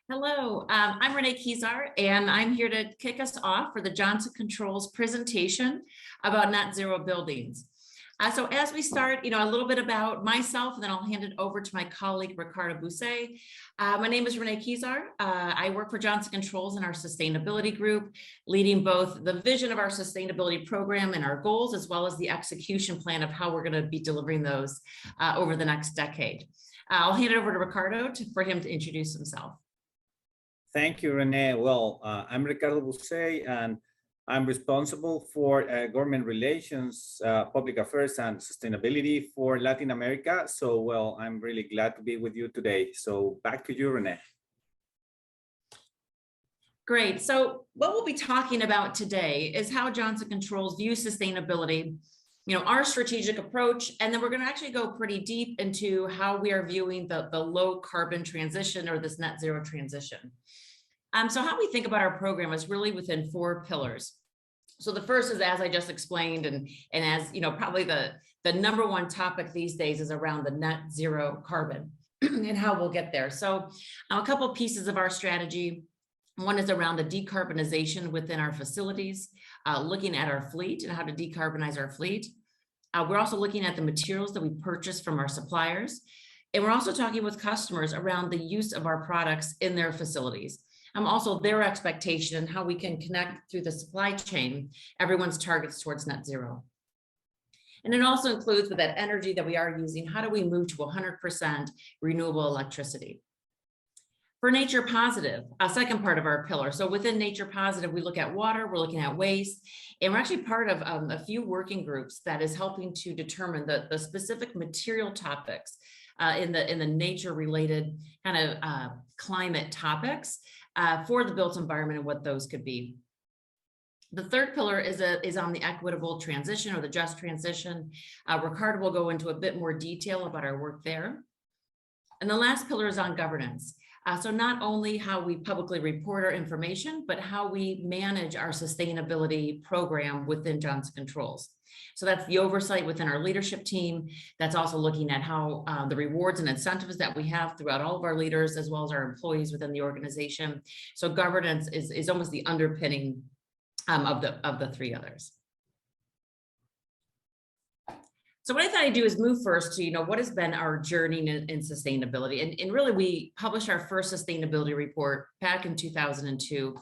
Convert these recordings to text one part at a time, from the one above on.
Hello, I'm Renee Kizar, and I'm here to kick us off for the Johnson Controls presentation about net zero buildings. So as we start, a little bit about myself, and then I'll hand it over to my colleague, Ricardo Busset. My name is Renee Kizar. I work for Johnson Controls in our sustainability group, leading both the vision of our sustainability program and our goals, as well as the execution plan of how we're going to be delivering those over the next decade. I'll hand it over to Ricardo for him to introduce himself. Thank you, Renee. Well, I'm Ricardo Busset, and I'm responsible for government relations, public affairs, and sustainability for Latin America. So, well, I'm really glad to be with you today. So back to you, Renee. Great. So what we'll be talking about today is how Johnson Controls views sustainability, our strategic approach, and then we're going to actually go pretty deep into how we are viewing the low carbon transition or this net zero transition. So how we think about our program is really within 4 pillars. So the first is, as I just explained, and as probably the number one topic these days is around the net zero carbon and how we'll get there. So a couple pieces of our strategy. One is around the decarbonization within our facilities, looking at our fleet and how to decarbonize our fleet. We're also looking at the materials that we purchase from our suppliers. And we're also talking with customers around the use of our products in their facilities. Also their expectation and how we can connect through the supply chain, everyone's targets towards net zero. And it also includes with that energy that we are using, how do we move to 100% renewable electricity? For nature positive, a second part of our pillar. So within nature positive, we look at water, we're looking at waste, and we're actually part of a few working groups that is helping to determine the specific material topics in the nature related kind of climate topics for the built environment and what those could be. The third pillar is on the equitable transition or the just transition. Ricardo will go into a bit more detail about our work there. And the last pillar is on governance. So not only how we publicly report our information, but how we manage our sustainability program within Johnson Controls. So that's the oversight within our leadership team. That's also looking at how the rewards and incentives that we have throughout all of our leaders, as well as our employees within the organization. So governance is almost the underpinning of the 3 others. So what I thought I'd do is move first to, what has been our journey in sustainability. And really, we published our first sustainability report back in 2002,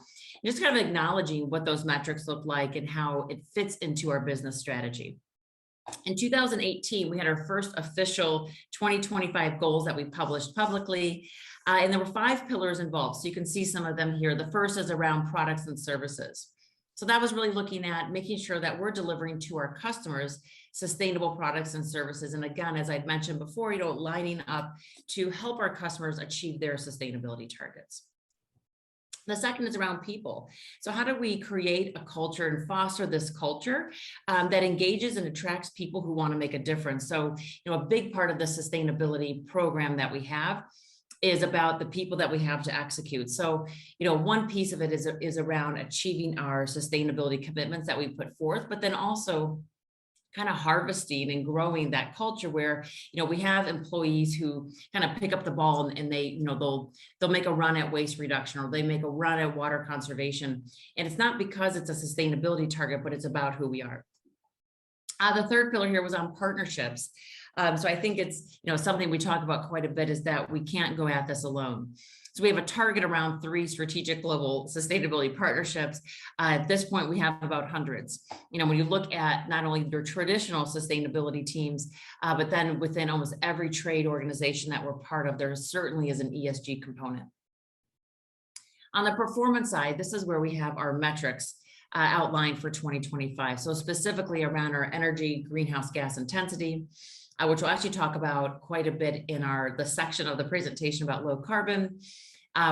just kind of acknowledging what those metrics look like and how it fits into our business strategy. In 2018, we had our first official 2025 goals that we published publicly, and there were 5 pillars involved. So you can see some of them here. The first is around products and services. So that was really looking at making sure that we're delivering to our customers sustainable products and services. And again, as I'd mentioned before, lining up to help our customers achieve their sustainability targets. The second is around people. So how do we create a culture and foster this culture that engages and attracts people who want to make a difference? So, a big part of the sustainability program that we have is about the people that we have to execute. So, one piece of it is around achieving our sustainability commitments that we put forth, but then also kind of harvesting and growing that culture where, we have employees who kind of pick up the ball and they, they'll make a run at waste reduction or they make a run at water conservation. And it's not because it's a sustainability target, but it's about who we are. The third pillar here was on partnerships. So I think it's, something we talk about quite a bit is that we can't go at this alone. So we have a target around 3 strategic global sustainability partnerships. At this point, we have about hundreds. When you look at not only your traditional sustainability teams, but then within almost every trade organization that we're part of, there certainly is an ESG component. On the performance side, this is where we have our metrics outlined for 2025. So specifically around our energy greenhouse gas intensity, which we'll actually talk about quite a bit in the section of the presentation about low carbon.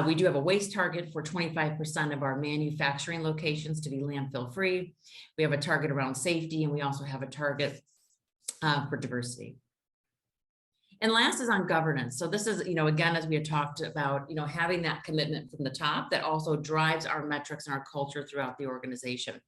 We do have a waste target for 25% of our manufacturing locations to be landfill free. We have a target around safety, and we also have a target for diversity. And last is on governance. So this is, again, as we had talked about, having that commitment from the top that also drives our metrics and our culture throughout the organization.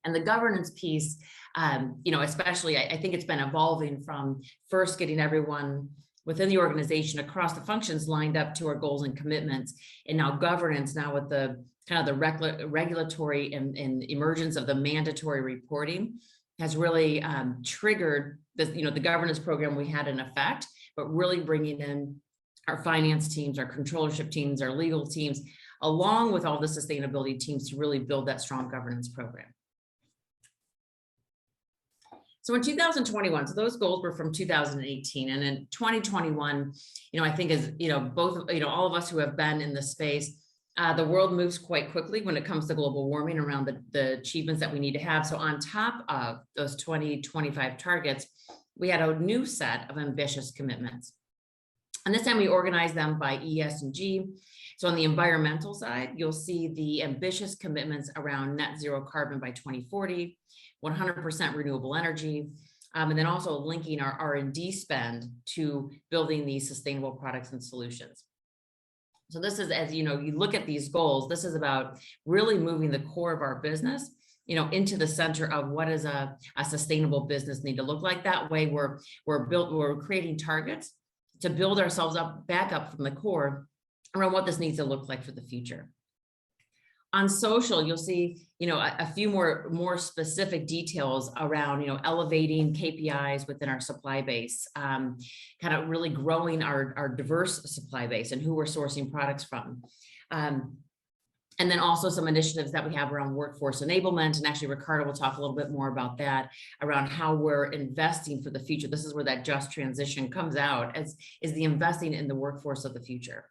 And the governance piece, especially, I think it's been evolving from first getting everyone within the organization across the functions lined up to our goals and commitments. And now governance, now with the kind of the regulatory and emergence of the mandatory reporting, has really triggered the, the governance program we had in effect, but really bringing in our finance teams, our controllership teams, our legal teams, along with all the sustainability teams to really build that strong governance program. So in 2021, so those goals were from 2018, and in 2021, I think as both, all of us who have been in the space, the world moves quite quickly when it comes to global warming around the achievements that we need to have. So on top of those 2025 targets, we had a new set of ambitious commitments. And this time we organized them by ES and G. So on the environmental side, you'll see the ambitious commitments around net zero carbon by 2040, 100% renewable energy, and then also linking our R&D spend to building these sustainable products and solutions. So this is, as you look at these goals, this is about really moving the core of our business, into the center of what does a sustainable business need to look like. That way we're creating targets to build ourselves back up from the core around what this needs to look like for the future. On social, you'll see, a few more specific details around, elevating KPIs within our supply base, kind of really growing our diverse supply base and who we're sourcing products from. And then also some initiatives that we have around workforce enablement. And actually, Ricardo will talk a little bit more about that, around how we're investing for the future. This is where that just transition comes out, is the investing in the workforce of the future.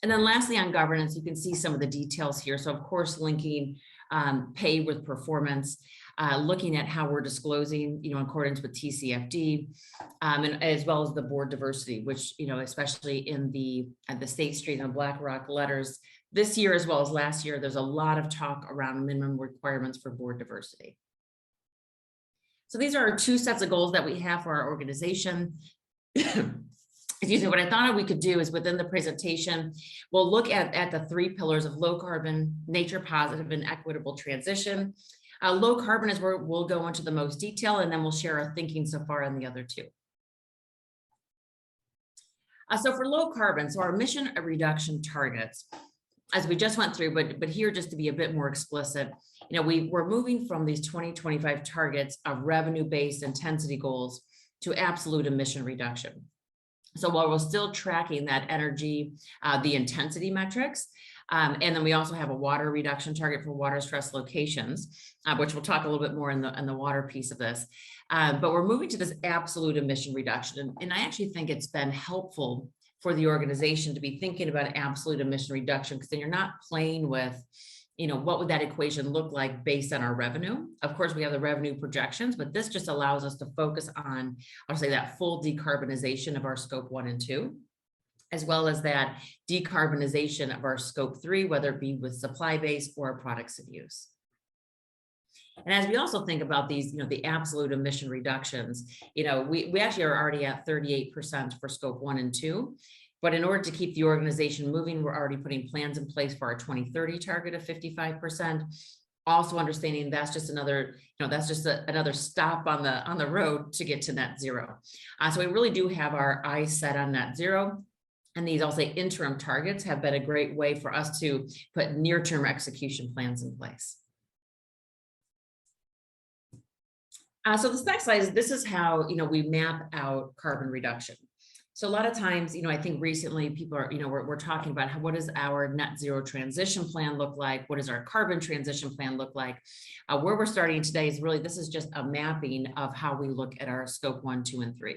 And then lastly, on governance, you can see some of the details here. So of course, linking pay with performance, looking at how we're disclosing, in accordance with TCFD, and as well as the board diversity, which, especially at the State Street and BlackRock letters this year, as well as last year, there's a lot of talk around minimum requirements for board diversity. So these are our two sets of goals that we have for our organization. Excuse me, what I thought we could do is within the presentation, we'll look at the three pillars of low carbon, nature positive, and equitable transition. Low carbon is where we'll go into the most detail, and then we'll share our thinking so far on the other two. So for low carbon, so our emission reduction targets, as we just went through, but here just to be a bit more explicit, we're moving from these 2025 targets of revenue-based intensity goals to absolute emission reduction. So while we're still tracking that energy, the intensity metrics, and then we also have a water reduction target for water stress locations, which we'll talk a little bit more in the water piece of this. But we're moving to this absolute emission reduction. And I actually think it's been helpful for the organization to be thinking about absolute emission reduction, because then you're not playing with, what would that equation look like based on our revenue? Of course, we have the revenue projections, but this just allows us to focus on, I'll say, that full decarbonization of our scope 1 and 2, as well as that decarbonization of our scope 3, whether it be with supply base or products of use. And as we also think about these, the absolute emission reductions, we actually are already at 38% for scope 1 and 2. But in order to keep the organization moving, we're already putting plans in place for our 2030 target of 55%. Also understanding that's just another, another stop on the road to get to net zero. So we really do have our eyes set on net zero. And these, I'll say, interim targets have been a great way for us to put near-term execution plans in place. So this next slide, this is how, we map out carbon reduction. So a lot of times, I think recently people are, we're talking about what does our net zero transition plan look like? What does our carbon transition plan look like? Where we're starting today is really, this is just a mapping of how we look at our scope 1, 2, and 3.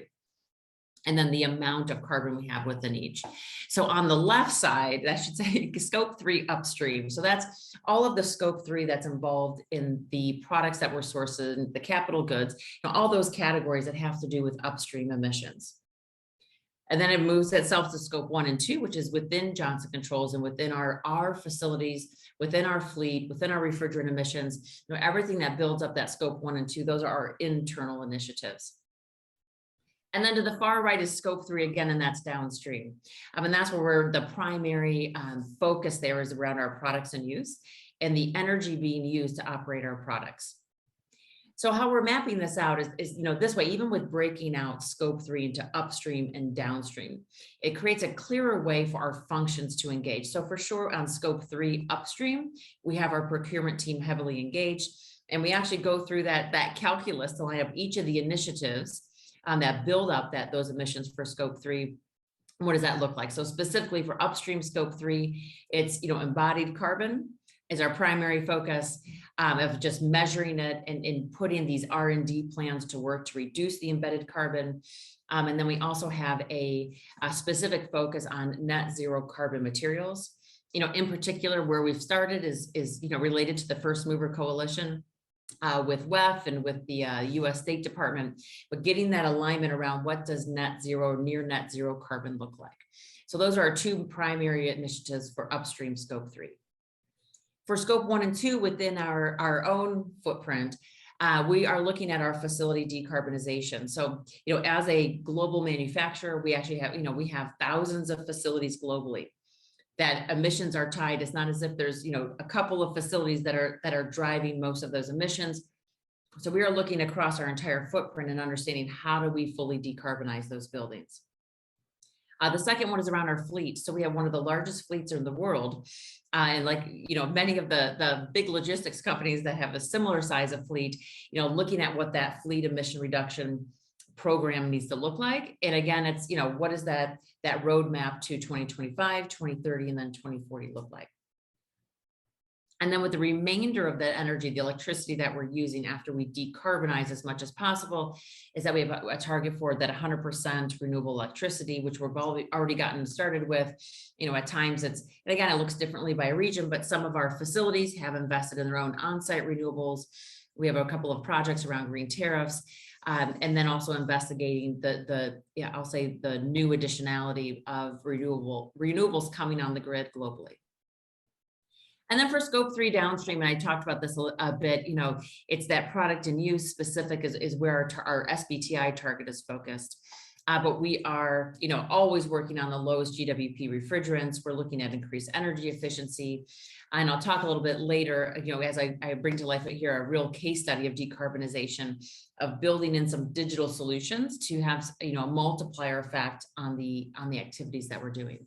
And then the amount of carbon we have within each. So on the left side, I should say scope 3 upstream. So that's all of the scope 3 that's involved in the products that we're sourcing, the capital goods, all those categories that have to do with upstream emissions. And then it moves itself to scope 1 and 2, which is within Johnson Controls and within our facilities, within our fleet, within our refrigerant emissions, everything that builds up that scope 1 and 2, those are our internal initiatives. And then to the far right is scope 3 again, and that's downstream. And that's where the primary focus there is around our products and use and the energy being used to operate our products. So how we're mapping this out is this way, even with breaking out scope 3 into upstream and downstream, it creates a clearer way for our functions to engage. So for sure on scope 3 upstream, we have our procurement team heavily engaged, and we actually go through that calculus to line up each of the initiatives that build up those emissions for scope 3. What does that look like? So specifically for upstream scope 3, it's embodied carbon is our primary focus of just measuring it and putting these R&D plans to work to reduce the embedded carbon. And then we also have a specific focus on net zero carbon materials. In particular, where we've started is related to the First Mover Coalition with WEF and with the US State Department, but getting that alignment around what does net zero, near net zero carbon look like. So those are our two primary initiatives for upstream scope 3. For scope 1 and 2 within our own footprint, we are looking at our facility decarbonization. So, as a global manufacturer, we actually have, we have thousands of facilities globally that emissions are tied. It's not as if there's, a couple of facilities that are driving most of those emissions. So we are looking across our entire footprint and understanding how do we fully decarbonize those buildings. The second one is around our fleet. So we have one of the largest fleets in the world. And many of the big logistics companies that have a similar size of fleet, looking at what that fleet emission reduction program needs to look like. And again, it's, what does that roadmap to 2025, 2030, and then 2040 look like? And then with the remainder of the energy, the electricity that we're using after we decarbonize as much as possible, is that we have a target for that 100% renewable electricity, which we've already gotten started with. At times and again, it looks differently by region, but some of our facilities have invested in their own on-site renewables. We have a couple of projects around green tariffs, and then also investigating I'll say the new additionality of renewables coming on the grid globally. And then for scope 3 downstream, and I talked about this a bit, it's that product and use specific is where our SBTI target is focused. But we are, always working on the lowest GWP refrigerants. We're looking at increased energy efficiency. And I'll talk a little bit later, as I bring to life here a real case study of decarbonization, of building in some digital solutions to have, a multiplier effect on the activities that we're doing.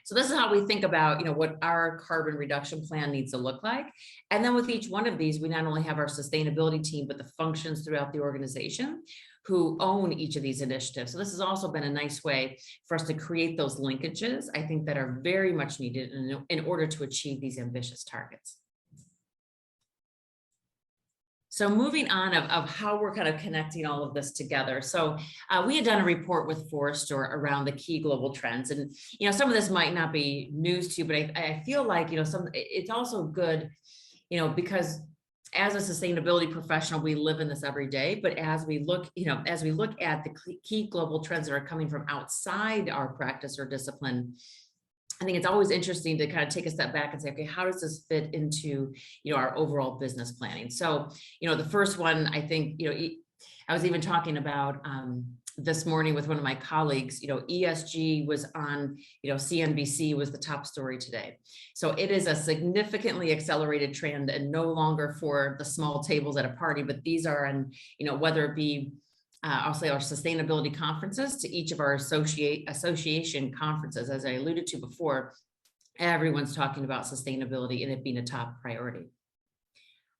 So this is how we think about, what our carbon reduction plan needs to look like. And then with each one of these, we not only have our sustainability team, but the functions throughout the organization who own each of these initiatives. So this has also been a nice way for us to create those linkages, I think, that are very much needed in order to achieve these ambitious targets. So moving on of how we're kind of connecting all of this together. So we had done a report with Forrester around the key global trends, and some of this might not be news to you, but I feel like it's also good, because as a sustainability professional, we live in this every day. But as we look at the key global trends that are coming from outside our practice or discipline, I think it's always interesting to kind of take a step back and say, okay, how does this fit into, our overall business planning? So, the first one, I think, I was even talking about this morning with one of my colleagues, ESG was on, CNBC was the top story today. So it is a significantly accelerated trend, and no longer for the small tables at a party, but these are on, whether it be I'll say our sustainability conferences to each of our association conferences. As I alluded to before, everyone's talking about sustainability and it being a top priority.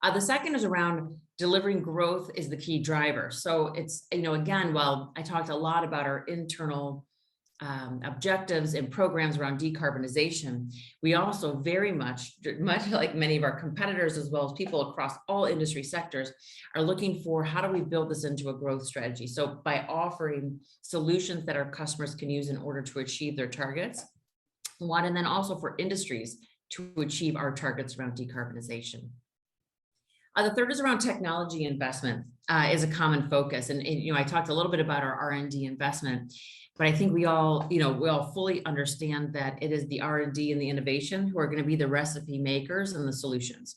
The second is around delivering growth is the key driver. So it's, again, while I talked a lot about our internal objectives and programs around decarbonization, we also very much like many of our competitors, as well as people across all industry sectors, are looking for how do we build this into a growth strategy. So by offering solutions that our customers can use in order to achieve their targets, and then also for industries to achieve our targets around decarbonization. The third is around technology investment is a common focus. And I talked a little bit about our R&D investment, but I think we all fully understand that it is the R&D and the innovation who are going to be the recipe makers and the solutions,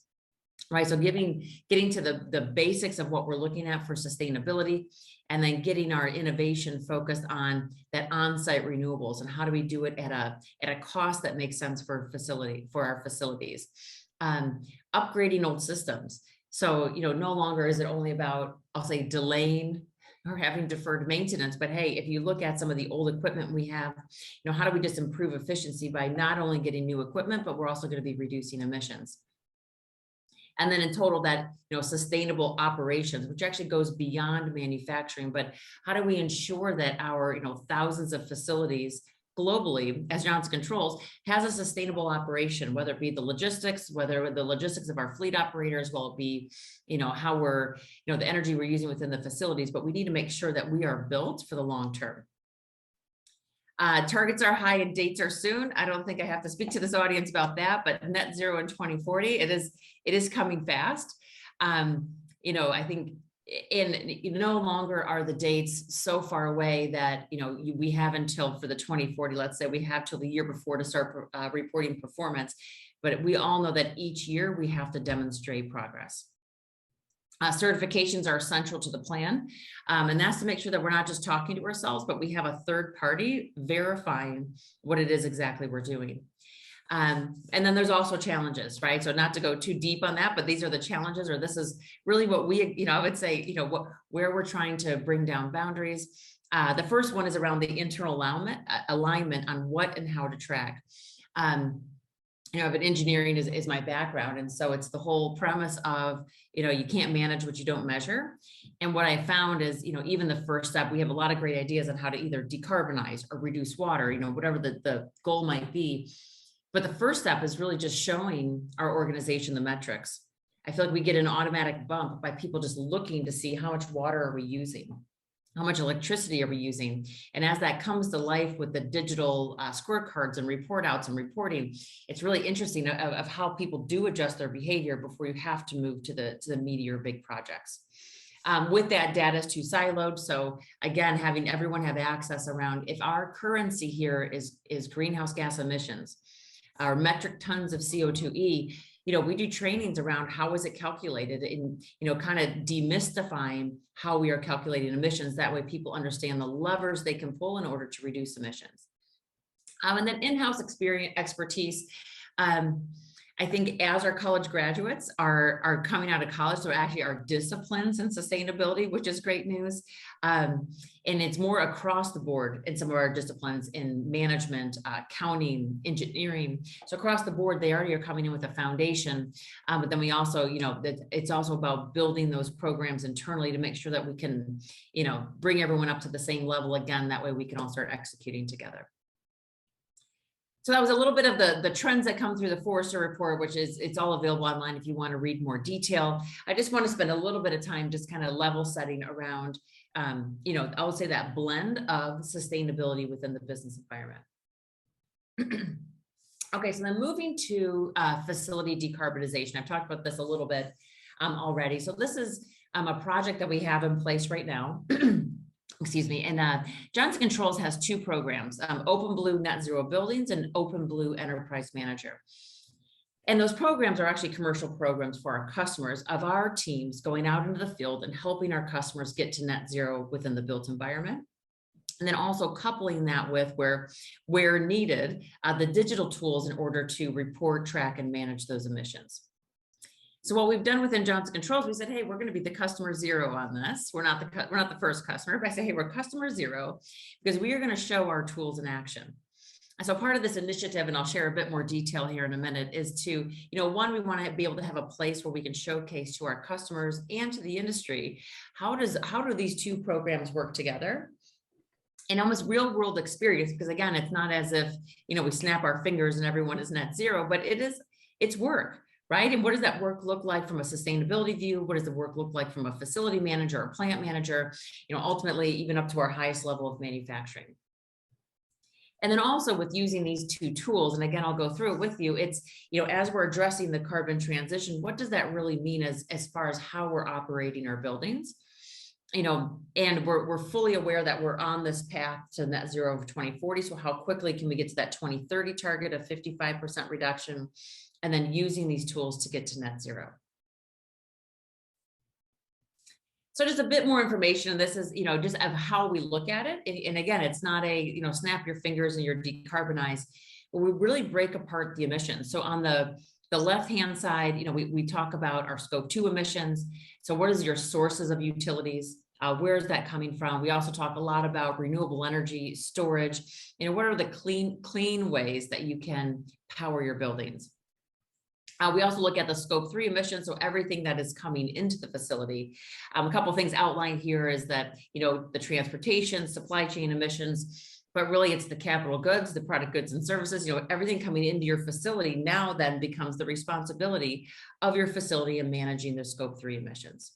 right? So getting to the basics of what we're looking at for sustainability, and then getting our innovation focused on that on-site renewables and how do we do it at a cost that makes sense for our facilities, upgrading old systems. So, no longer is it only about, I'll say, delaying or having deferred maintenance, but hey, if you look at some of the old equipment we have, how do we just improve efficiency by not only getting new equipment, but we're also going to be reducing emissions. And then in total that, sustainable operations, which actually goes beyond manufacturing, but how do we ensure that our, thousands of facilities globally, as Johnson Controls, has a sustainable operation, whether it be the logistics, whether the logistics of our fleet operators, will it be, how we're, the energy we're using within the facilities, but we need to make sure that we are built for the long term. Targets are high and dates are soon. I don't think I have to speak to this audience about that, but net zero in 2040, it is coming fast. I think no longer are the dates so far away that, we have until for the 2040, let's say we have till the year before to start reporting performance, but we all know that each year we have to demonstrate progress. Certifications are essential to the plan, and that's to make sure that we're not just talking to ourselves, but we have a third party verifying what it is exactly we're doing. And then there's also challenges, right? So not to go too deep on that, but these are the challenges, or this is really what we, I would say, where we're trying to bring down boundaries. The first one is around the internal alignment on what and how to track. But engineering is my background. And so it's the whole premise of, you can't manage what you don't measure. And what I found is, even the first step, we have a lot of great ideas on how to either decarbonize or reduce water, whatever the goal might be. But the first step is really just showing our organization the metrics. I feel like we get an automatic bump by people just looking to see how much water are we using, how much electricity are we using? And as that comes to life with the digital scorecards and report outs and reporting, it's really interesting of how people do adjust their behavior before you have to move to the meatier big projects. With that, data is too siloed. So again, having everyone have access around, if our currency here is greenhouse gas emissions, our metric tons of CO2e, we do trainings around how is it calculated and, kind of demystifying how we are calculating emissions. That way people understand the levers they can pull in order to reduce emissions. And then in-house expertise. I think as our college graduates are coming out of college, so actually our disciplines in sustainability, which is great news. And it's more across the board in some of our disciplines in management, accounting, engineering. So across the board, they already are coming in with a foundation. But then we also, it's also about building those programs internally to make sure that we can, bring everyone up to the same level again. That way we can all start executing together. So that was a little bit of the trends that come through the Forrester report, which it's all available online if you want to read more detail. I just want to spend a little bit of time just kind of level setting around, I would say that blend of sustainability within the business environment. Okay, so then moving to facility decarbonization. I've talked about this a little bit already. So this is a project that we have in place right now. Excuse me, and Johnson Controls has two programs, Open Blue Net Zero Buildings and Open Blue Enterprise Manager. And those programs are actually commercial programs for our customers of our teams going out into the field and helping our customers get to net zero within the built environment. And then also coupling that with where needed, the digital tools in order to report, track, and manage those emissions. So what we've done within Johnson Controls, we said, hey, we're going to be the customer zero on this. We're not the first customer, but I say, hey, we're customer zero because we are going to show our tools in action. And so part of this initiative, and I'll share a bit more detail here in a minute, is to, one, we want to be able to have a place where we can showcase to our customers and to the industry, how do these two programs work together? And almost real world experience, because again, it's not as if, we snap our fingers and everyone is net zero, but it's work. Right? And what does that work look like from a sustainability view? What does the work look like from a facility manager or plant manager? Ultimately, even up to our highest level of manufacturing. And then also with using these two tools, and again, I'll go through it with you, it's, as we're addressing the carbon transition, what does that really mean as far as how we're operating our buildings? And we're fully aware that we're on this path to net zero of 2040. So how quickly can we get to that 2030 target of 55% reduction? And then using these tools to get to net zero. So just a bit more information, and this is, just of how we look at it. And again, it's not a, snap your fingers and you're decarbonized, but we really break apart the emissions. So on the The left-hand side, we talk about our scope 2 emissions. So what is your sources of utilities? Where is that coming from? We also talk a lot about renewable energy storage. What are the clean ways that you can power your buildings? We also look at the scope 3 emissions, so everything that is coming into the facility. A couple of things outlined here is that, the transportation, supply chain emissions, but really it's the capital goods, the product goods and services, everything coming into your facility now then becomes the responsibility of your facility in managing the scope 3 emissions.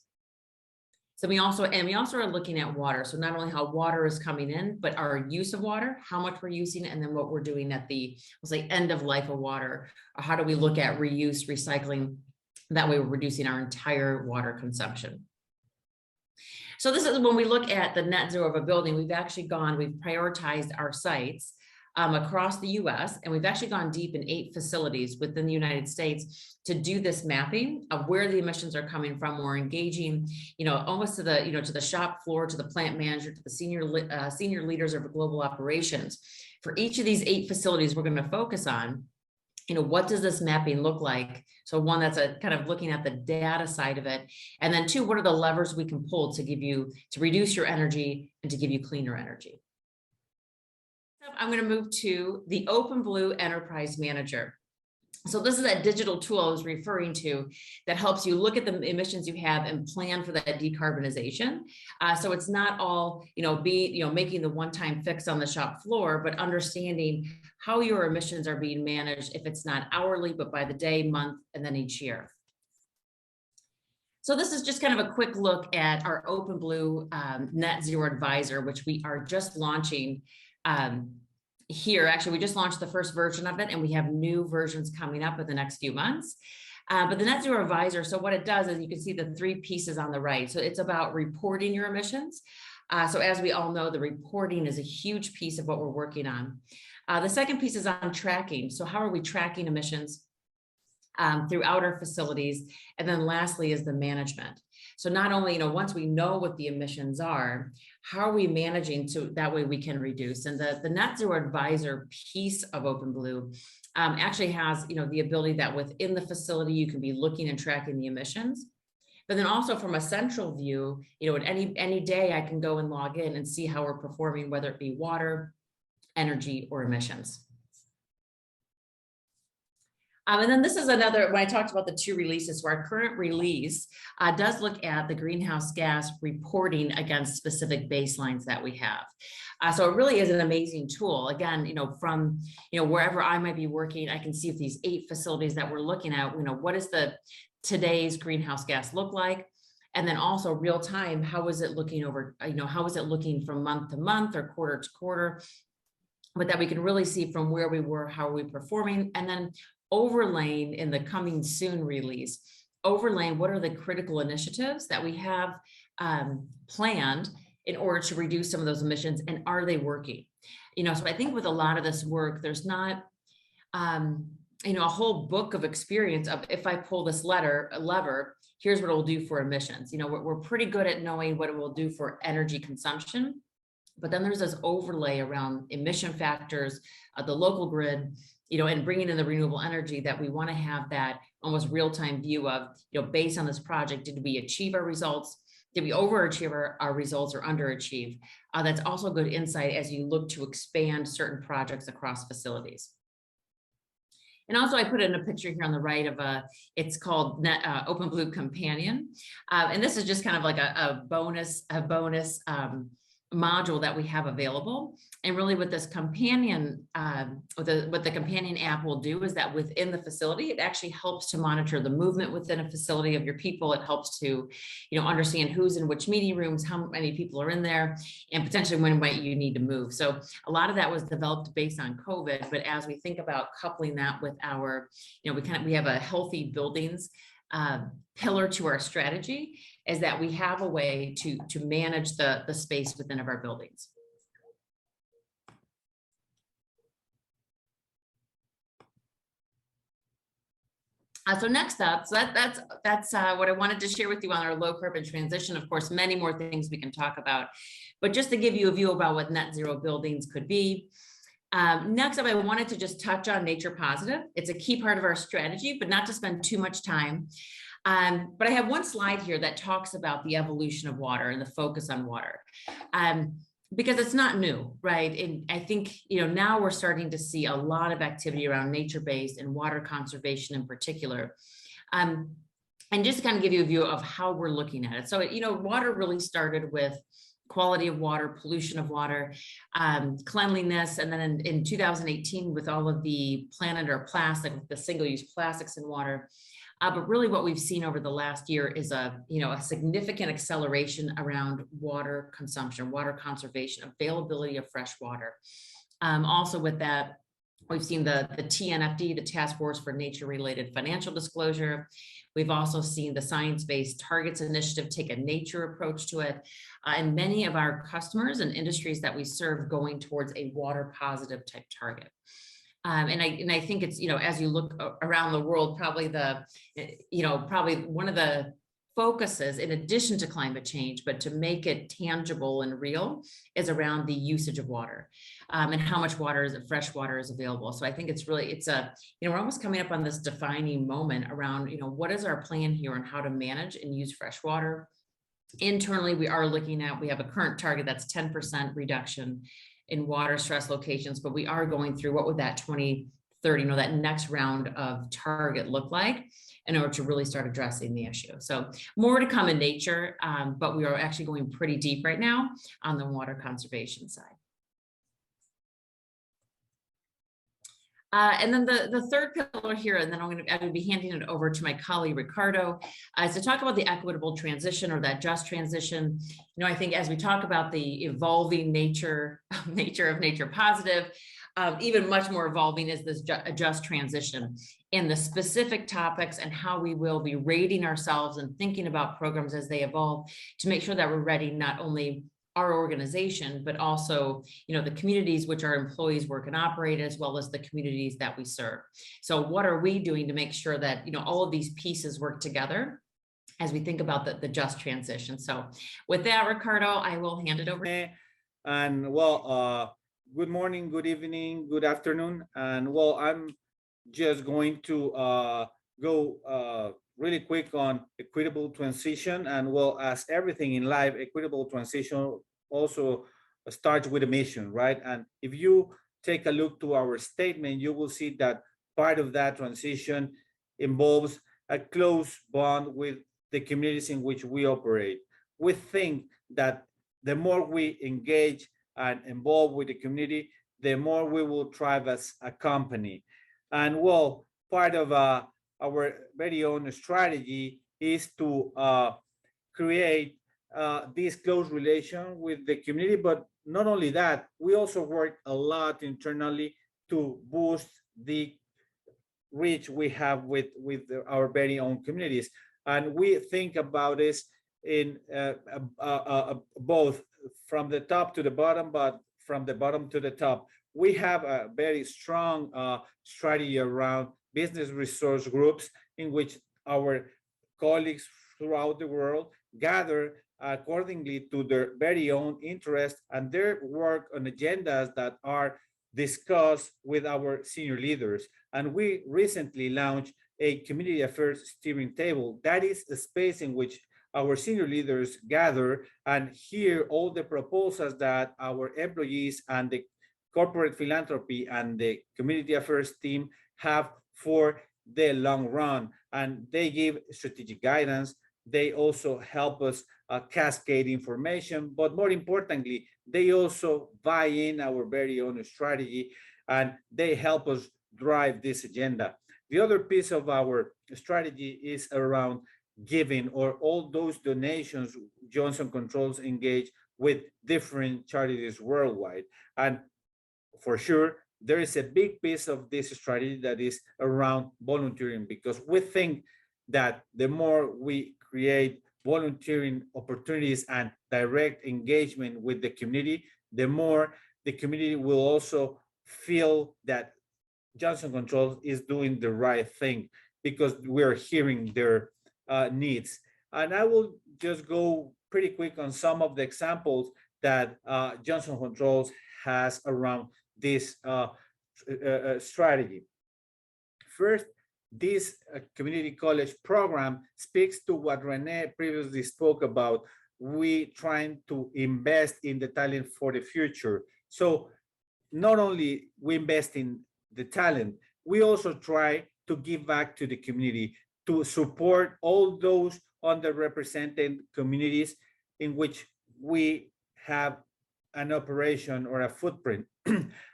So we also are looking at water. So not only how water is coming in, but our use of water, how much we're using, and then what we're doing at the, we'll say, end of life of water. Or how do we look at reuse, recycling? That way we're reducing our entire water consumption. So this is when we look at the net zero of a building, we've prioritized our sites across the US, and we've actually gone deep in 8 facilities within the United States to do this mapping of where the emissions are coming from. We're engaging, almost to the, to the shop floor, to the plant manager, to the senior leaders of global operations. For each of these 8 facilities, we're going to focus on, what does this mapping look like? So one, that's a kind of looking at the data side of it. And then 2, what are the levers we can pull to reduce your energy and to give you cleaner energy? I'm going to move to the OpenBlue Enterprise Manager. So this is that digital tool I was referring to that helps you look at the emissions you have and plan for that decarbonization. So it's not all, making the one-time fix on the shop floor, but understanding how your emissions are being managed, if it's not hourly, but by the day, month, and then each year. So this is just kind of a quick look at our OpenBlue Net Zero Advisor, which we are just launching here. Actually, we just launched the first version of it, and we have new versions coming up in the next few months. But the Net Zero Advisor, so what it does is you can see the 3 pieces on the right. So it's about reporting your emissions. So as we all know, the reporting is a huge piece of what we're working on. The second piece is on tracking. So how are we tracking emissions throughout our facilities? And then lastly is the management. So not only, once we know what the emissions are, how are we managing so that way we can reduce? And the Net Zero Advisor piece of OpenBlue actually has, the ability that within the facility, you can be looking and tracking the emissions. But then also from a central view, at any day I can go and log in and see how we're performing, whether it be water, energy, or emissions. And then this is another, when I talked about the 2 releases, so our current release does look at the greenhouse gas reporting against specific baselines that we have. So it really is an amazing tool. Again, from, wherever I might be working, I can see if these 8 facilities that we're looking at, what is today's greenhouse gas look like? And then also real time, how is it looking over, how is it looking from month to month or quarter to quarter? But that we can really see from where we were, how are we performing? And then overlaying in the coming soon release, overlaying what are the critical initiatives that we have planned in order to reduce some of those emissions, and are they working? So I think with a lot of this work, there's not a whole book of experience of, if I pull this lever, here's what it will do for emissions. We're pretty good at knowing what it will do for energy consumption, but then there's this overlay around emission factors, the local grid, and bringing in the renewable energy, that we want to have that almost real-time view of, based on this project, did we achieve our results? Did we overachieve our results or underachieve? That's also good insight as you look to expand certain projects across facilities. And also I put in a picture here on the right of it's called OpenBlue Companion. And this is just kind of like a bonus module that we have available. And really what this companion, what the companion app will do is that within the facility, it actually helps to monitor the movement within a facility of your people. It helps to, understand who's in which meeting rooms, how many people are in there, and potentially when might you need to move. So a lot of that was developed based on COVID, but as we think about coupling that with our, we have a healthy buildings pillar to our strategy, is that we have a way to manage the space within of our buildings. So next up, so that's what I wanted to share with you on our low carbon transition. Of course, many more things we can talk about, but just to give you a view about what net zero buildings could be. Next up, I wanted to just touch on nature positive. It's a key part of our strategy, but not to spend too much time. But I have one slide here that talks about the evolution of water and the focus on water. Because it's not new, right? And I think, now we're starting to see a lot of activity around nature-based and water conservation in particular. And just to kind of give you a view of how we're looking at it. So, water really started with quality of water, pollution of water, cleanliness. And then in 2018, with all of the planet or plastic, the single-use plastics in water. But really what we've seen over the last year is a significant acceleration around water consumption, water conservation, availability of fresh water. Also with that, we've seen the TNFD, the Task Force for Nature-Related Financial Disclosure. We've also seen the Science Based Targets Initiative take a nature approach to it. And many of our customers and industries that we serve going towards a water positive type target. And I think it's, as you look around the world, probably probably one of the focuses, in addition to climate change, but to make it tangible and real, is around the usage of water, and how much fresh water is available. So I think we're almost coming up on this defining moment around, what is our plan here on how to manage and use fresh water. Internally, we have a current target that's 10% reduction in water stress locations, but we are going through what would that 2030, that next round of target look like in order to really start addressing the issue. So more to come in nature, but we are actually going pretty deep right now on the water conservation side. And then the third pillar here, and then I'm going to be handing it over to my colleague Ricardo, is to talk about the equitable transition, or that just transition. I think as we talk about the evolving nature of nature positive, even much more evolving is this just transition in the specific topics and how we will be rating ourselves and thinking about programs as they evolve to make sure that we're ready, not only our organization, but also, the communities which our employees work and operate, as well as the communities that we serve. So what are we doing to make sure that, all of these pieces work together as we think about the just transition? So with that, Ricardo, I will hand it over. And good morning, good evening, good afternoon. And I'm just going to go really quick on equitable transition. And as everything in life, equitable transition also starts with a mission, right? And if you take a look to our statement, you will see that part of that transition involves a close bond with the communities in which we operate. We think that the more we engage and involve with the community, the more we will thrive as a company. And part of our very own strategy is to create this close relation with the community. But not only that, we also work a lot internally to boost the reach we have with our very own communities. And we think about this in both from the top to the bottom, but from the bottom to the top. We have a very strong strategy around business resource groups in which our colleagues throughout the world gather accordingly to their very own interests, and their work on agendas that are discussed with our senior leaders. And we recently launched a community affairs steering table. That is a space in which our senior leaders gather and hear all the proposals that our employees and the corporate philanthropy and the community affairs team have for the long run. And they give strategic guidance. They also help us cascade information, but more importantly, they also buy in our very own strategy, and they help us drive this agenda. The other piece of our strategy is around giving, or all those donations Johnson Controls engage with different charities worldwide. And for sure, there is a big piece of this strategy that is around volunteering, because we think that the more we create volunteering opportunities and direct engagement with the community, the more the community will also feel that Johnson Controls is doing the right thing, because we're hearing their needs. And I will just go pretty quick on some of the examples that Johnson Controls has around this strategy. First, this community college program speaks to what Rene previously spoke about. We trying to invest in the talent for the future. So not only we invest in the talent, we also try to give back to the community, to support all those underrepresented communities in which we have an operation or a footprint.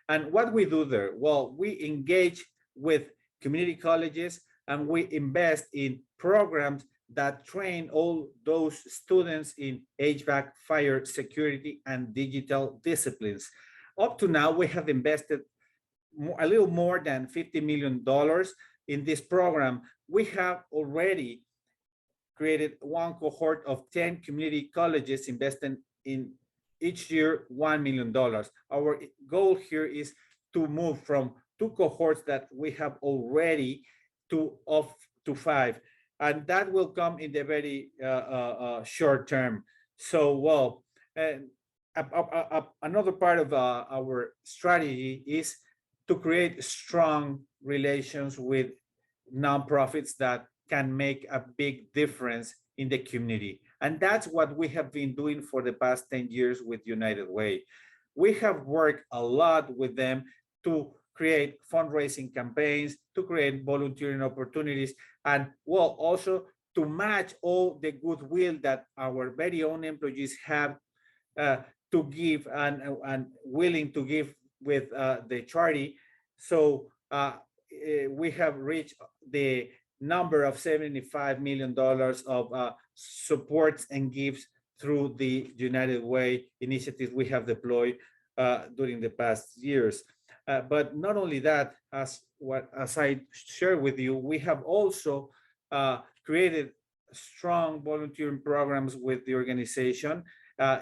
And what we do there? Well, we engage with community colleges and we invest in programs that train all those students in HVAC, fire, security, and digital disciplines. Up to now, we have invested a little more than $50 million in this program. We have already created one cohort of 10 community colleges investing in each year $1 million. Our goal here is to move from 2 cohorts that we have already to 5, and that will come in the very short term. So, well, another part of our strategy is to create strong relations with nonprofits that can make a big difference in the community. And that's what we have been doing for the past 10 years with United Way. We have worked a lot with them to create fundraising campaigns, to create volunteering opportunities, and well, also to match all the goodwill that our very own employees have to give and willing to give with the charity. So we have reached the number of $75 million of supports and gifts through the United Way initiatives we have deployed during the past years. But not only that, as I shared with you, we have also created strong volunteering programs with the organization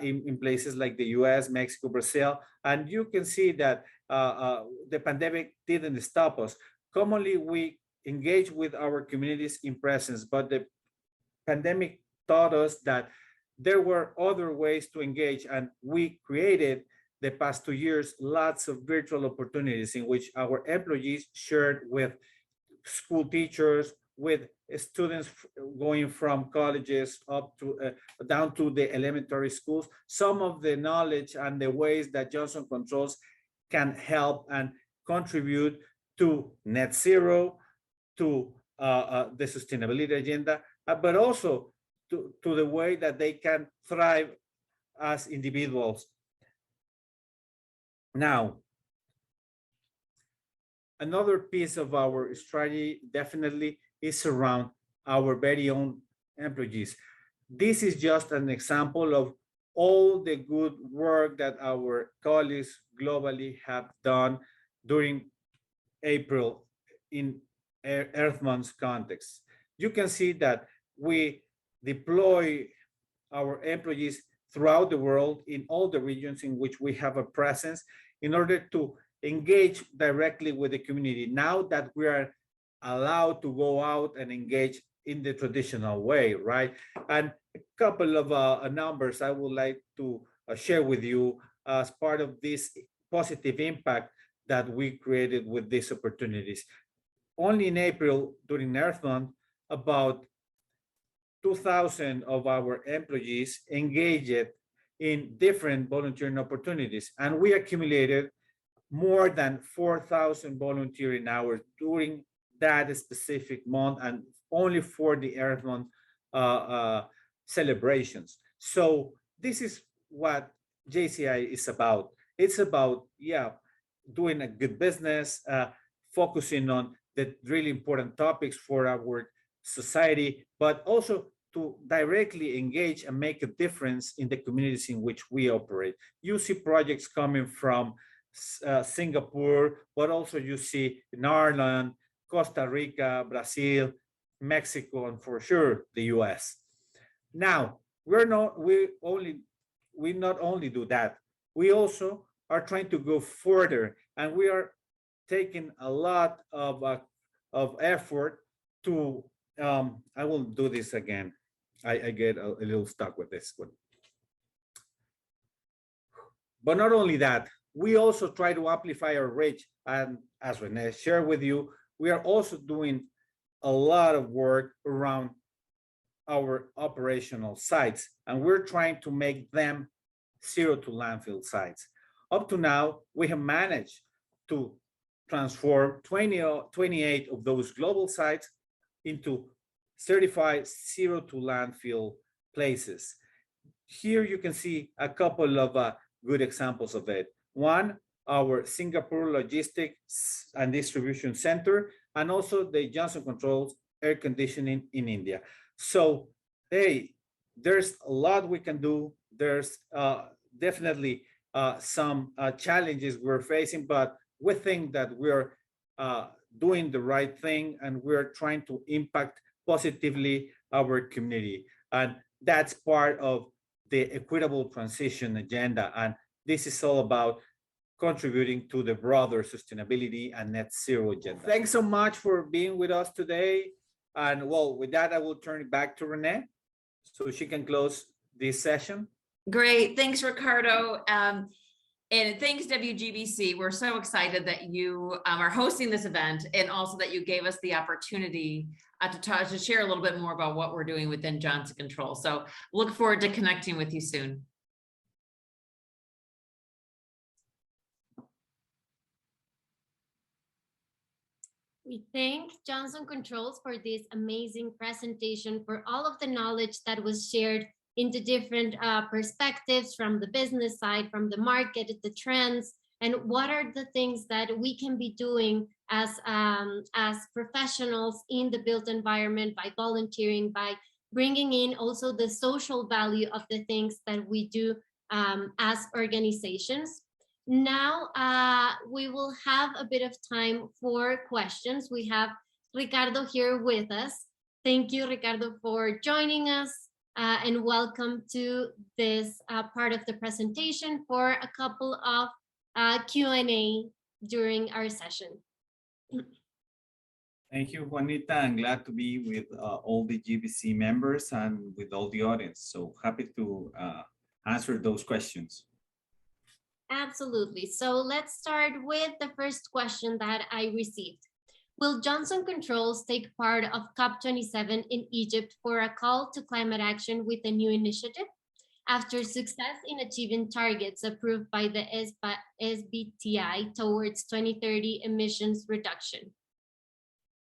in places like the US, Mexico, Brazil. And you can see that the pandemic didn't stop us. Commonly, we engage with our communities in presence, but the pandemic taught us that there were other ways to engage, and we created the past 2 years lots of virtual opportunities in which our employees shared with school teachers, with students going from colleges up to down to the elementary schools, some of the knowledge and the ways that Johnson Controls can help and contribute to net zero, to the sustainability agenda, but also to the way that they can thrive as individuals. Now, another piece of our strategy definitely is around our very own employees. This is just an example of all the good work that our colleagues globally have done during April in Earth Month's context. You can see that we deploy our employees throughout the world in all the regions in which we have a presence in order to engage directly with the community now that we are allowed to go out and engage in the traditional way, right? And a couple of numbers I would like to share with you as part of this positive impact that we created with these opportunities. Only in April, during Earth Month, about 2,000 of our employees engaged in different volunteering opportunities, and we accumulated more than 4,000 volunteering hours during that specific month and only for the Earth Month celebrations. So this is what JCI is about. It's about, doing a good business, focusing on the really important topics for our society, but also to directly engage and make a difference in the communities in which we operate. You see projects coming from Singapore, but also you see in Ireland, Costa Rica, Brazil, Mexico, and for sure the US. Now, we not only do that, we also are trying to go further, and we are taking a lot of effort to I will do this again. I get a little stuck with this one. But not only that, we also try to amplify our reach. And as Rene shared with you, we are also doing a lot of work around our operational sites, and we're trying to make them zero to landfill sites. Up to now, we have managed to transform 28 of those global sites into certified zero to landfill places. Here you can see a couple of good examples of it. One, our Singapore Logistics and Distribution Center, and also the Johnson Controls air conditioning in India. So, hey, there's a lot we can do. There's definitely some challenges we're facing, but we think that we're doing the right thing and we're trying to impact positively our community. And that's part of the equitable transition agenda. And this is all about contributing to the broader sustainability and net zero agenda. Thanks so much for being with us today. And well, with that, I will turn it back to Renee so she can close this session. Great. Thanks, Ricardo. And thanks, WGBC. We're so excited that you are hosting this event and also that you gave us the opportunity to share a little bit more about what we're doing within Johnson Controls. So look forward to connecting with you soon. We thank Johnson Controls for this amazing presentation, for all of the knowledge that was shared into different perspectives from the business side, from the market, the trends, and what are the things that we can be doing as professionals in the built environment by volunteering, by bringing in also the social value of the things that we do as organizations. Now we will have a bit of time for questions. We have Ricardo here with us. Thank you, Ricardo, for joining us and welcome to this part of the presentation for a couple of Q&A during our session. Thank you, Juanita. I'm glad to be with all the GBC members and with all the audience. So happy to answer those questions. Absolutely. So let's start with the first question that I received. Will Johnson Controls take part of COP27 in Egypt for a call to climate action with a new initiative? After success in achieving targets approved by the SBTi towards 2030 emissions reduction?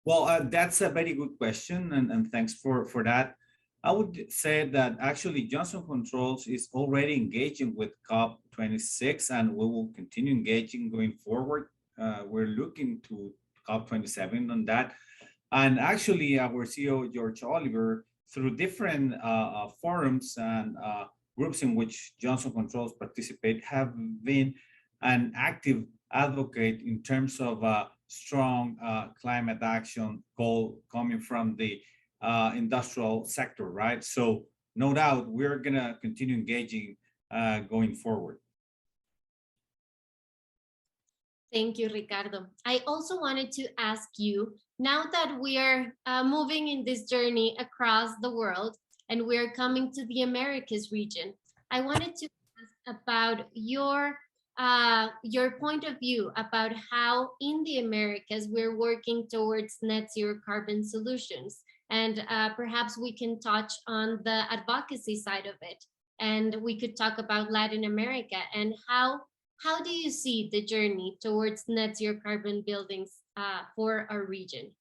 Well, that's a very good question, and thanks for that. I would say that actually Johnson Controls is already engaging with COP26, and we will continue engaging going forward. We're looking to COP27 on that. And actually our CEO, George Oliver, through different forums and groups in which Johnson Controls participate, have been an active advocate in terms of strong climate action goal coming from the industrial sector, right? So no doubt we're gonna continue engaging going forward. Thank you, Ricardo. I also wanted to ask you, now that we are moving in this journey across the world and we're coming to the Americas region, I wanted to ask about your point of view about how in the Americas we're working towards net zero carbon solutions. And perhaps we can touch on the advocacy side of it. And we could talk about Latin America and how do you see the journey towards net zero carbon buildings for our region?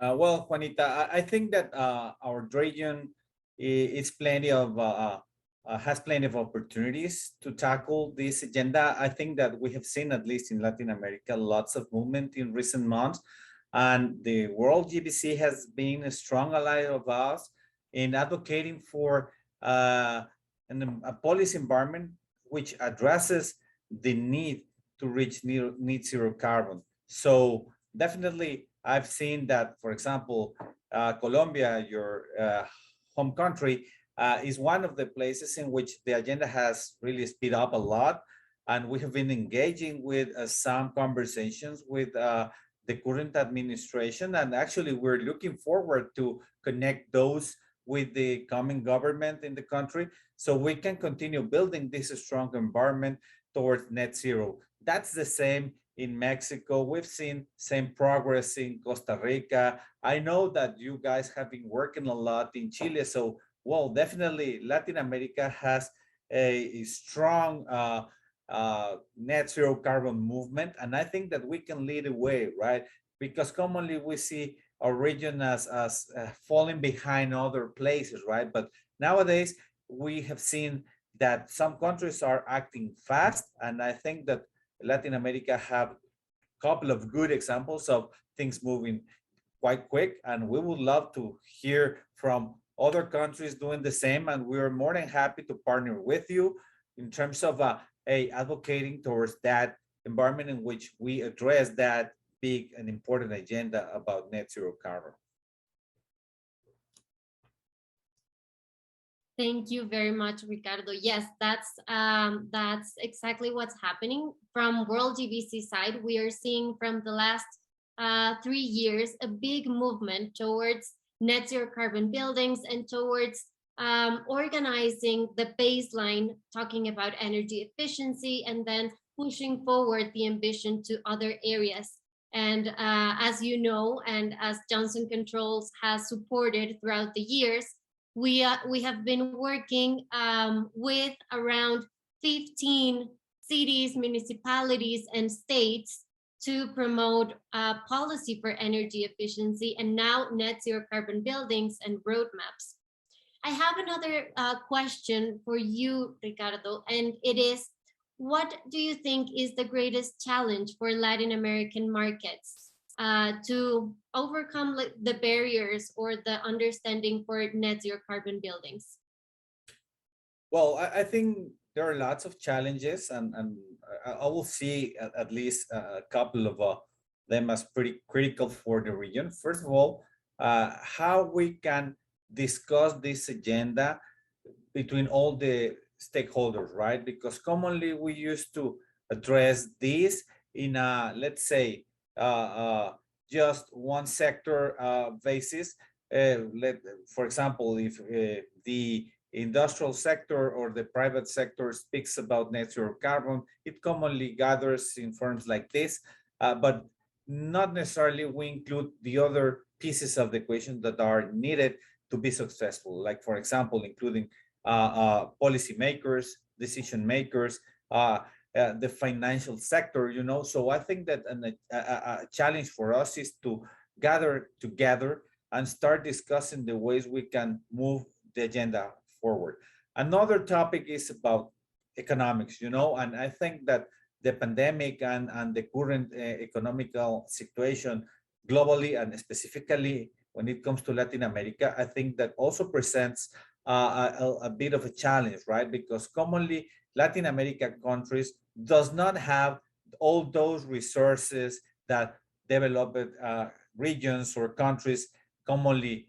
Well, Juanita, I think that our region is plenty of has plenty of opportunities to tackle this agenda. I think that we have seen, at least in Latin America, lots of movement in recent months. And the World GBC has been a strong ally of us in advocating for a policy environment which addresses the need to reach net zero carbon. So definitely, I've seen that, for example, Colombia, your home country, is one of the places in which the agenda has really speed up a lot. And we have been engaging with some conversations with the current administration. And actually, we're looking forward to connect those with the coming government in the country so we can continue building this strong environment towards net zero. That's the same in Mexico. We've seen same progress in Costa Rica. I know that you guys have been working a lot in Chile. So, well, definitely Latin America has a strong net zero carbon movement. And I think that we can lead the way, right? Because commonly we see our region as falling behind other places, right? But nowadays we have seen that some countries are acting fast, and I think that Latin America have a couple of good examples of things moving quite quick, and we would love to hear from other countries doing the same, and we are more than happy to partner with you in terms of advocating towards that environment in which we address that big and important agenda about net zero carbon. Thank you very much, Ricardo. Yes, that's exactly what's happening from World GBC side. We are seeing from the last 3 years a big movement towards net zero carbon buildings and towards organizing the baseline, talking about energy efficiency, and then pushing forward the ambition to other areas. And as you know, and as Johnson Controls has supported throughout the years, we have been working with around 15 cities, municipalities, and states to promote policy for energy efficiency and now net zero carbon buildings and roadmaps. I have another question for you, Ricardo, and it is, what do you think is the greatest challenge for Latin American markets to overcome the barriers or the understanding for net zero carbon buildings? Well, I think there are lots of challenges, and I will see at least a couple of them as pretty critical for the region. First of all, how we can discuss this agenda between all the stakeholders, right? Because commonly we used to address this in a, let's say, just one sector basis. For example, if the industrial sector or the private sector speaks about net zero carbon, it commonly gathers in forums like this, but not necessarily we include the other pieces of the equation that are needed to be successful. Like, for example, including policymakers, decision makers, the financial sector, you know. So I think that a challenge for us is to gather together and start discussing the ways we can move the agenda forward. Another topic is about economics, you know, and I think that the pandemic and the current economical situation globally and specifically when it comes to Latin America, I think that also presents a bit of a challenge, right? Because commonly Latin American countries does not have all those resources that developed regions or countries commonly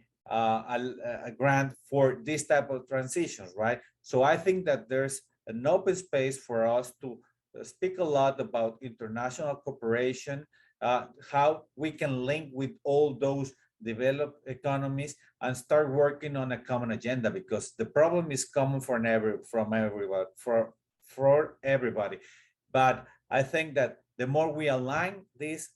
grant for this type of transitions, right? So I think that there's an open space for us to speak a lot about international cooperation, how we can link with all those developed economies and start working on a common agenda, because the problem is common for everybody. But I think that the more we align this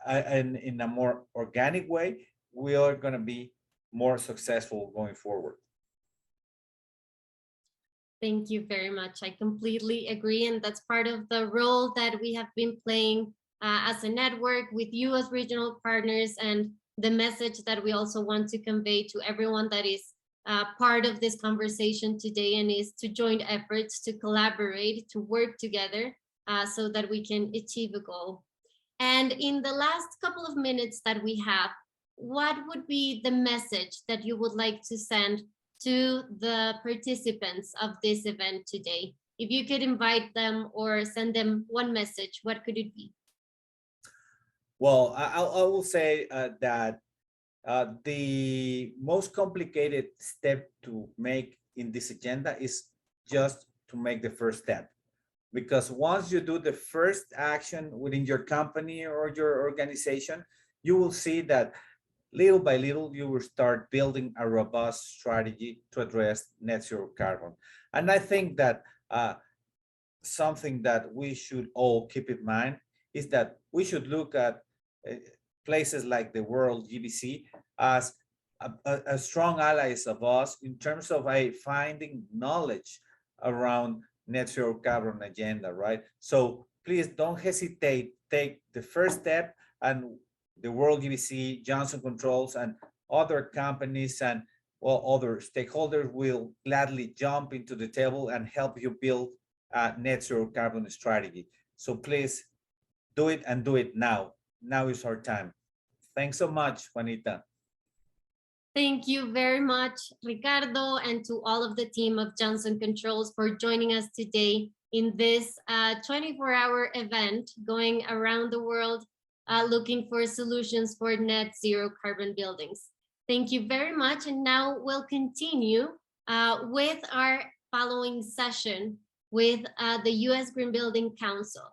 in a more organic way, we are going to be more successful going forward. Thank you very much. I completely agree. And that's part of the role that we have been playing as a network with you as regional partners, and the message that we also want to convey to everyone that is part of this conversation today, and is to join efforts, to collaborate, to work together so that we can achieve a goal. And in the last couple of minutes that we have, what would be the message that you would like to send to the participants of this event today? If you could invite them or send them one message, what could it be? Well, I will say that the most complicated step to make in this agenda is just to make the first step. Because once you do the first action within your company or your organization, you will see that little by little, you will start building a robust strategy to address net zero carbon. And I think that something that we should all keep in mind is that we should look at places like the World GBC as a strong allies of us in terms of finding knowledge around net zero carbon agenda, right? So please don't hesitate, take the first step, and the World GBC, Johnson Controls, and other companies and well, other stakeholders will gladly jump into the table and help you build a net zero carbon strategy. So please do it and do it now. Now is our time. Thanks so much, Juanita. Thank you very much, Ricardo, and to all of the team of Johnson Controls for joining us today in this 24-hour event going around the world looking for solutions for net zero carbon buildings. Thank you very much. And now we'll continue with our following session with the U.S. Green Building Council.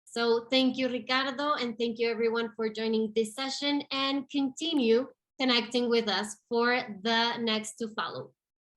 So thank you, Ricardo, and thank you everyone for joining this session, and continue connecting with us for the next to follow.